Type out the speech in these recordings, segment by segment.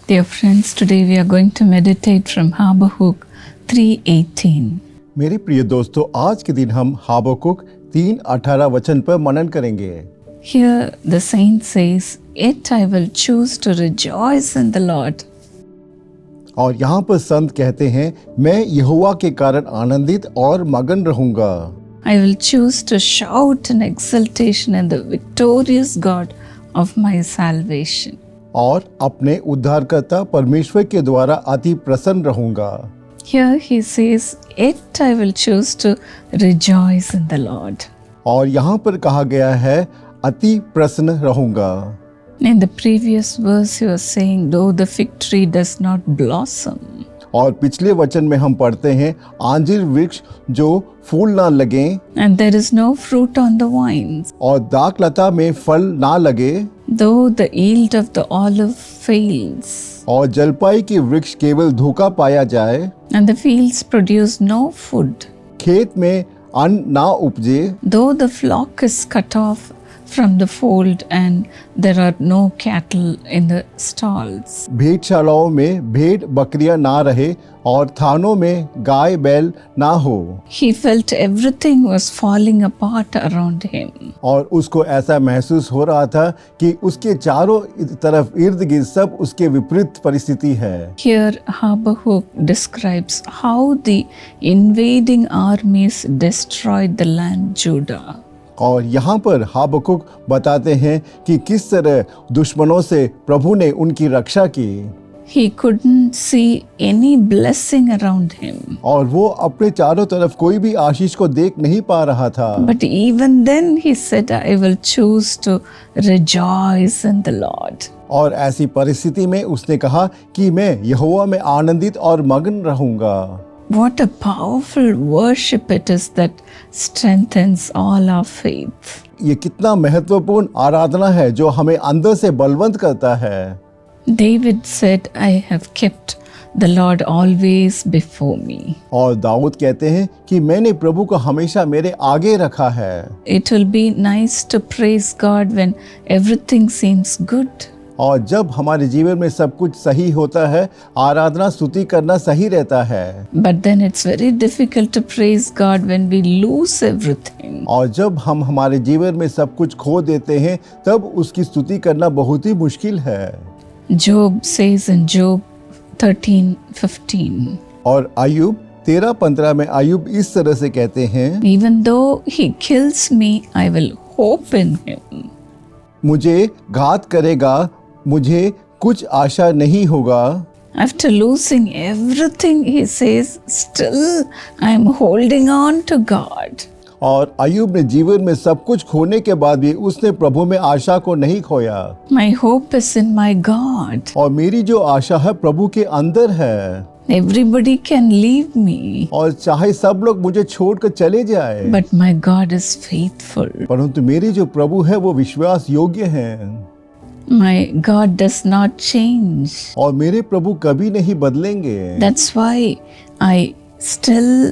Dear friends, today we are going to meditate from Habakkuk 3:18. मेरे प्रिय दोस्तों, आज के दिन हम हाबकुक 3:18 वचन पर मनन करेंगे। Here the saint says, "Yet I will choose to rejoice in the Lord." और यहाँ पर संत कहते हैं, मैं यहोवा के कारण आनंदित और मगन रहूंगा। I will choose to shout in exultation in the victorious God of my salvation. और अपने उद्धारकर्ता परमेश्वर के द्वारा अति प्रसन्न रहूंगा। Here he says, "Yet I will choose to rejoice in the Lord." और यहाँ पर कहा गया है, अति प्रसन्न रहूंगा। In the previous verse he was saying, "Though the fig tree does not blossom." और पिछले वचन में हम पढ़ते हैं, अंजीर वृक्ष जो फूल ना लगे And there is no fruit on the vines. और दाखलता में फल ना लगे, Though the yield of the olive fails, और जलपाई की वृक्ष केवल धोखा पाया जाए, and the fields produce no food, खेत में अन्न ना उपजे, though the flock is cut off from the fold and there are no cattle in the stalls. भेड़शालाओं में भेड़ बकरियां ना रहे और थानों में गाय बैल ना हो। He felt everything was falling apart around him. और उसको ऐसा महसूस हो रहा था कि उसके चारों तरफ इर्द गिर्द सब उसके विपरीत परिस्थिति है। Here Habakkuk describes how the invading armies destroyed the land Judah. और यहाँ पर हाबकुक बताते हैं कि किस तरह दुश्मनों से प्रभु ने उनकी रक्षा की। He couldn't see any blessing around him. और वो अपने चारों तरफ कोई भी आशीष को देख नहीं पा रहा था। But even then he said, "I will choose to rejoice in the Lord." और ऐसी परिस्थिति में उसने कहा कि मैं यहोवा में आनंदित और मगन रहूंगा। What a powerful worship it is that strengthens all our faith. ये कितना महत्वपूर्ण आराधना है जो हमें अंदर से बलवंत करता है। David said, "I have kept the Lord always before me." और दाऊद कहते हैं कि मैंने प्रभु को हमेशा मेरे आगे रखा है। It will be nice to praise God when everything seems good. और जब हमारे जीवन में सब कुछ सही होता है, आराधना स्तुति करना सही रहता है। But then it's very difficult to praise God when we lose everything. और जब हम हमारे जीवन में सब कुछ खो देते हैं, तब उसकी स्तुति करना बहुत ही मुश्किल है। Job says in Job 13:15, और अय्यूब 13:15 में अय्यूब इस तरह से कहते हैं, "Even though he kills me, I will hope in him." मुझे घात करेगा, मुझे कुछ आशा नहीं होगा। After losing everything, he says, "Still I am holding on to God." और अय्यूब ने जीवन में सब कुछ खोने के बाद भी उसने प्रभु में आशा को नहीं खोया। My hope is in my God. और मेरी जो आशा है प्रभु के अंदर है। Everybody can leave me, और चाहे सब लोग मुझे छोड़कर चले जाए, but my God is faithful. परंतु मेरी जो प्रभु है वो विश्वास योग्य है। My God does not change. और मेरे प्रभु कभी नहीं बदलेंगे। That's why I still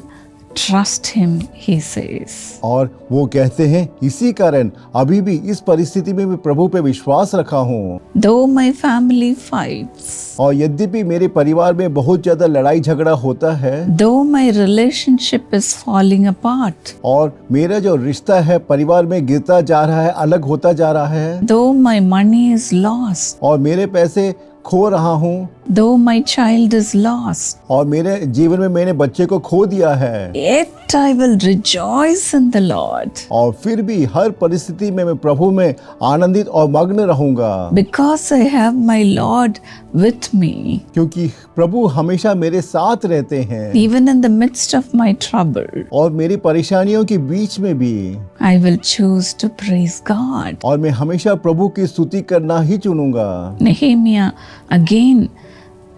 trust him, he says. और वो कहते हैं, इसी कारण अभी भी इस परिस्थिति में मैं प्रभु पे विश्वास रखा हूँ। Though my family fights, और यद्यपि मेरे परिवार में बहुत ज्यादा लड़ाई झगड़ा होता है, though my relationship is falling apart, और मेरा जो रिश्ता है परिवार में गिरता जा रहा है, अलग होता जा रहा है, though my money is lost, और मेरे पैसे खो रहा हूँ, though my child is lost, और मेरे जीवन में मैंने बच्चे को खो दिया है, yet I will rejoice in the Lord, और फिर भी हर परिस्थिति में मैं प्रभु में आनंदित और मग्न रहूंगा, because I have my Lord with me. क्योंकि प्रभु हमेशा मेरे साथ रहते हैं। Even in the midst of my trouble, और मेरी परेशानियों के बीच में भी I will choose to praise God. और मैं हमेशा प्रभु की स्तुति करना ही चुनूंगा। Nehemiah again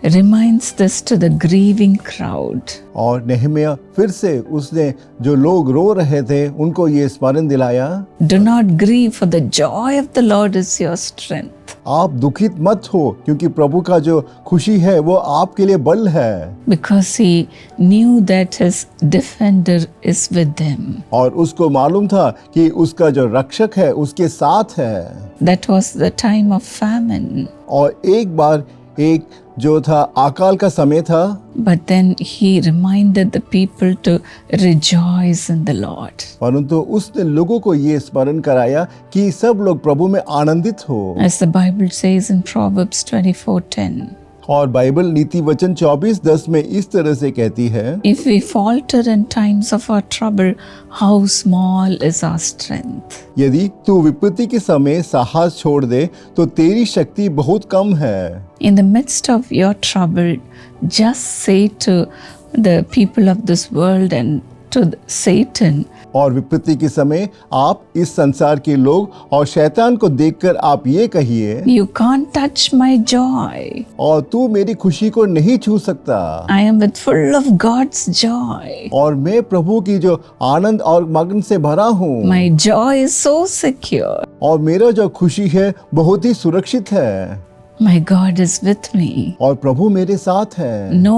reminds this to the grieving crowd. और नेहमिया फिर से उसने जो लोग रो रहे थे उनको ये स्मरण दिलाया, Do not grieve, for the joy of the Lord is your strength. आप दुखित मत हो क्योंकि प्रभु का जो खुशी है वो आपके लिए बल है। Because he knew that his defender is with them. और उसको मालूम था कि उसका जो रक्षक है उसके साथ है। That was the time of famine. और एक बार एक जो था अकाल का समय था, but then he reminded the people to rejoice in the Lord. परंतु उसने लोगों को ये स्मरण कराया कि सब लोग प्रभु में आनंदित हो। As the Bible says in Proverbs 24:10, और बाइबल नीति वचन 24:10 में इस तरह से कहती है, if we falter in times of our trouble, how small is our strength. यदि तू विपत्ति के समय साहस छोड़ दे तो तेरी शक्ति बहुत कम है। In the midst of your trouble, just say to the people of this world and to Satan, और विपत्ति के समय आप इस संसार के लोग और शैतान को देखकर आप ये कहिए, you can't touch my joy. और तू मेरी खुशी को नहीं छू सकता। I am with full of God's joy. और मैं प्रभु की जो आनंद और मग्न से भरा हूँ, My joy is so secure. और मेरा जो खुशी है बहुत ही सुरक्षित है, My God is with me. और प्रभु मेरे साथ है, No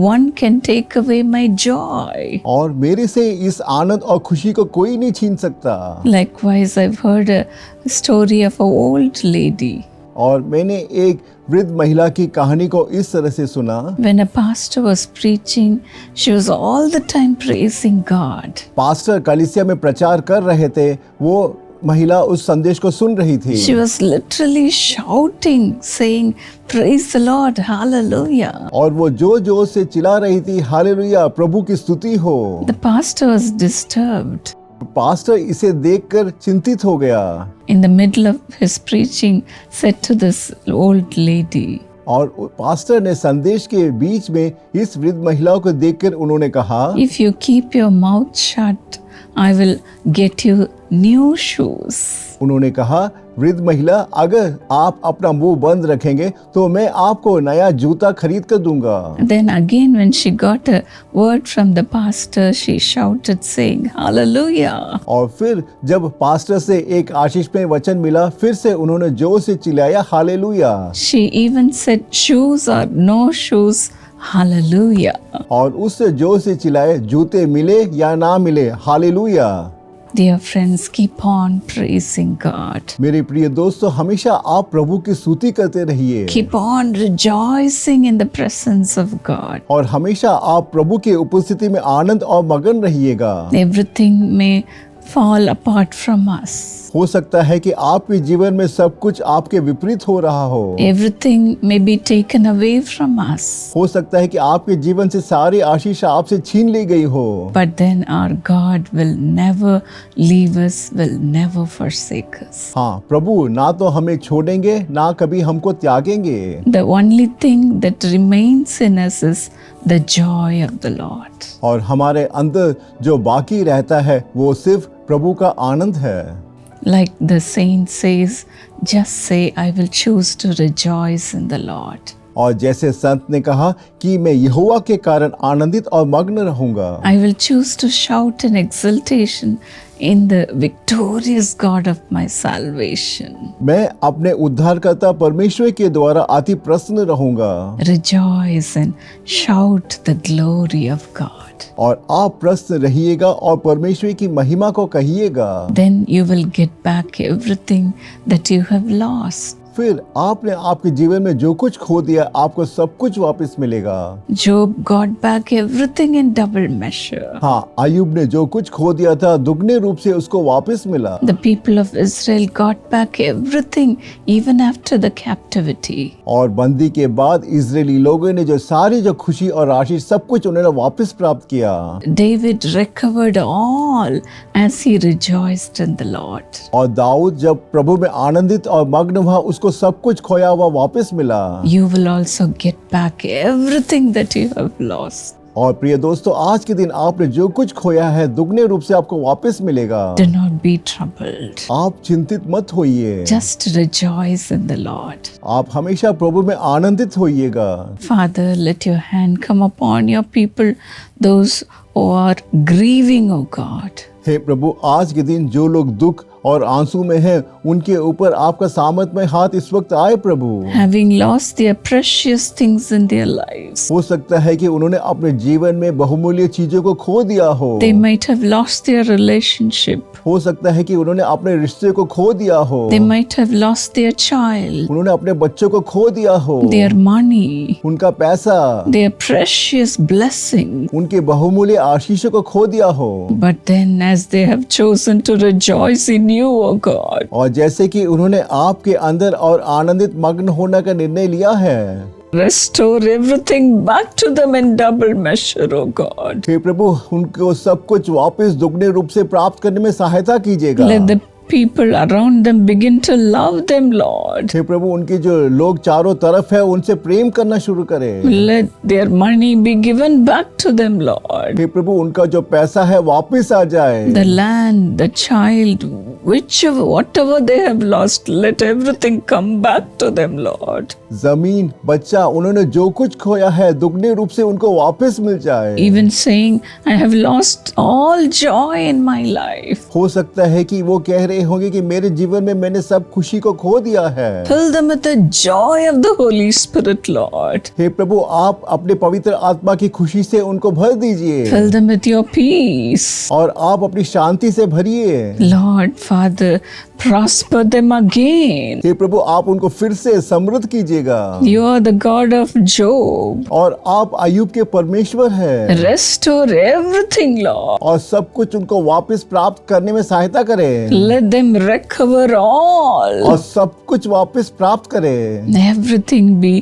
one can take away my joy. और मेरे से इस आनंद और खुशी को कोई नहीं छीन सकता। Likewise, I've heard a story of an old lady. और मैंने एक वृद्ध महिला की कहानी को इस तरह से सुना, When a pastor was preaching, she was all the time praising God. Pastor कलीसिया में प्रचार कर रहे थे, वो महिला उस संदेश को सुन रही थी। She was literally shouting, saying, Praise the Lord, hallelujah. और वो जोर जोर से चिल्ला रही थी, हालेलुया, प्रभु की स्तुति हो। The pastor was disturbed. Pastor इसे देखकर चिंतित हो गया In the middle of his preaching, said to this old lady, और पास्टर ने संदेश के बीच में इस वृद्ध महिला को देखकर उन्होंने कहा, If you keep your mouth shut, I will get you new shoes. उन्होंने कहा, वृद्ध महिला, अगर आप अपना मुंह बंद रखेंगे तो मैं आपको नया जूता खरीद कर दूंगा। Then again, when she got a word from the pastor, she shouted, saying, Hallelujah. और फिर जब पास्टर से एक आशीषमय वचन मिला, फिर से उन्होंने जोर से चिल्लाया, hallelujah. She even said, Shoes or no shoes, Hallelujah. और उससे जोर से चिल्लाए, जूते मिले या ना मिले, hallelujah. Dear friends, keep on praising God. मेरे प्रिय दोस्तों, हमेशा आप प्रभु की स्तुति करते रहिए, Keep on rejoicing in the presence of God. और हमेशा आप प्रभु के उपस्थिति में आनंद और मगन रहिएगा। Everything may fall apart from us. हो सकता है कि आपके जीवन में सब कुछ आपके विपरीत हो रहा हो। Everything may be taken away from us. हो सकता है कि आपके जीवन से सारी आशीष आपसे छीन ली गई हो। But then our God will never leave us, will never forsake us. हाँ, प्रभु ना तो हमें छोड़ेंगे, ना कभी हमको त्यागेंगे। The only thing that remains in us is the joy of the Lord. और हमारे अंदर जो बाकी रहता है वो सिर्फ प्रभु का आनंद है। Like the saint says, just say, I will choose to rejoice in the Lord. और जैसे संत ने कहा कि मैं यहोवा के कारण आनंदित और मग्न रहूंगा। I will choose to shout in exultation in the victorious God of my salvation. मैं अपने उद्धारकर्ता परमेश्वर के द्वारा अति प्रसन्न रहूंगा। Rejoice and shout the glory of God. और आप प्रसन्न रहिएगा और परमेश्वर की महिमा को कहिएगा। Then you will get back everything that you have lost. फिर आपने आपके जीवन में जो कुछ खो दिया, आपको सब कुछ वापस मिलेगा। Job got back everything in double measure. हाँ, अय्यूब ने जो कुछ खो दिया था दुगने रूप से उसको वापस मिला। The people of Israel got back everything even after the captivity. और बंदी के बाद इजरायली लोगों ने जो सारी जो खुशी और आशीष सब कुछ उन्होंने वापस प्राप्त किया। David recovered all as he rejoiced in the Lord. और दाऊद जब प्रभु में आनंदित और मग्न हुआ, उसको सब कुछ खोया हुआ वापस मिला। You will also get back everything that you have lost. और प्रिय दोस्तों, आज के दिन आपने जो कुछ खोया है दुगने रूप से आपको वापस मिलेगा। Do not be troubled. आप चिंतित मत होइए, Just rejoice in the Lord. आप हमेशा प्रभु में आनंदित होइएगा। Father, let your hand come upon your people, those who are grieving, O God. हे प्रभु, आज के दिन जो लोग दुख और आंसू में हैं, उनके ऊपर आपका सामर्थमय हाथ इस वक्त आए प्रभु। Having lost their precious things in their lives, हो सकता है कि उन्होंने अपने जीवन में बहुमूल्य चीजों को खो दिया हो। they might have lost their relationship, हो सकता है कि उन्होंने अपने रिश्ते को खो दिया हो। they might have lost their child, उन्होंने अपने बच्चों को खो दिया हो। their money, उनका पैसा, their precious blessing. उनके बहुमूल्य आशीषों को खो दिया हो। But then, as they have chosen to rejoice in you, O God, और जैसे कि उन्होंने आपके अंदर और आनंदित मग्न होने का निर्णय लिया है, restore everything back to them in double measure, O God. हे प्रभु उनको सब कुछ वापस दुगने रूप से प्राप्त करने में सहायता कीजिएगा। Let the people around them begin to love them, Lord. हे प्रभु उनके जो लोग चारों तरफ है उनसे प्रेम करना शुरू करें। Let their money be given back to them, Lord. हे प्रभु उनका जो पैसा है वापस आ जाए। The land, the child, whichever, whatever they have lost, let everything come back to them, Lord. जमीन, बच्चा, उन्होंने जो कुछ खोया है दुगने रूप से उनको वापस मिल जाए। Even saying, I have lost all joy in my life. हो सकता है कि वो कह रहे होंगे कि मेरे जीवन में मैंने सब खुशी को खो दिया है। Fill them with the joy of the Holy Spirit, Lord. हे प्रभु आप अपने पवित्र आत्मा की खुशी से उनको भर दीजिए Fill them with your peace. और आप अपनी शांति से भरिए। Lord, Father, prosper them again. हे प्रभु आप उनको फिर से समृद्ध कीजिएगा। You are the God of Job. और आप अय्यूब के परमेश्वर हैं Restore everything, Lord. और सब कुछ उनको वापस प्राप्त करने में सहायता करें Let them recover all. और सब कुछ वापस प्राप्त करें। Everything be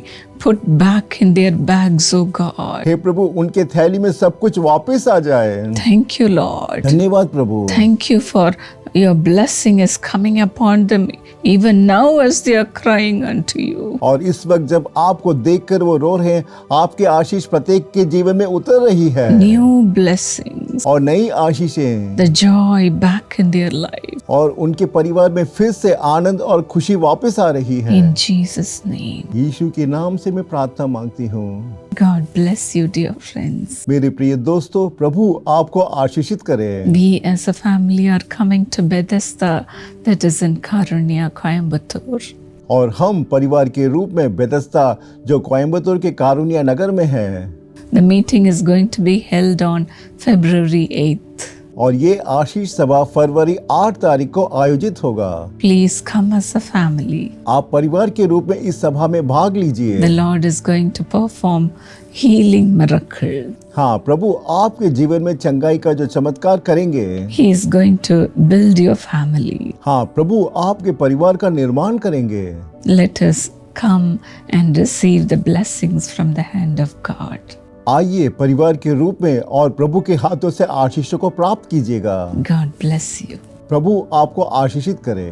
put back in their bags, O God. हे प्रभु उनके थैली में सब कुछ वापस आ जाए। Thank you, Lord. धन्यवाद प्रभु। Thank you for your blessing is coming upon them even now as they are crying unto you. और इस वक्त जब आपको देखकर वो रो रहे हैं, आपके आशीष प्रत्येक के जीवन में उतर रही है New blessings, और नई आशीषें the joy back in their life. और उनके परिवार में फिर से आनंद और खुशी वापस आ रही है। In Jesus' name. यीशु के नाम से मैं प्रार्थना मांगती हूँ। God bless you, dear friends. मेरे प्रिय दोस्तों, प्रभु आपको आशीषित करे। We as a family are coming to Bethesda, that is in Karunya, Coimbatore. और हम परिवार के रूप में बेथेस्दा जो कोयम्बतूर के कारुनिया नगर में है। The meeting is going to be held on February 8th. और ये आशीष सभा फरवरी 8 तारीख को आयोजित होगा। Please come as a family. आप परिवार के रूप में इस सभा में भाग लीजिए। The Lord is going to perform healing miracle. हाँ, प्रभु आपके जीवन में चंगाई का जो चमत्कार करेंगे। He is going to build your family. हाँ, प्रभु आपके परिवार का निर्माण करेंगे। Let us come and receive the blessings from the hand of God. आइए परिवार के रूप में और प्रभु के हाथों से आशीषों को प्राप्त कीजिएगा। God bless you. प्रभु आपको आशीषित करे।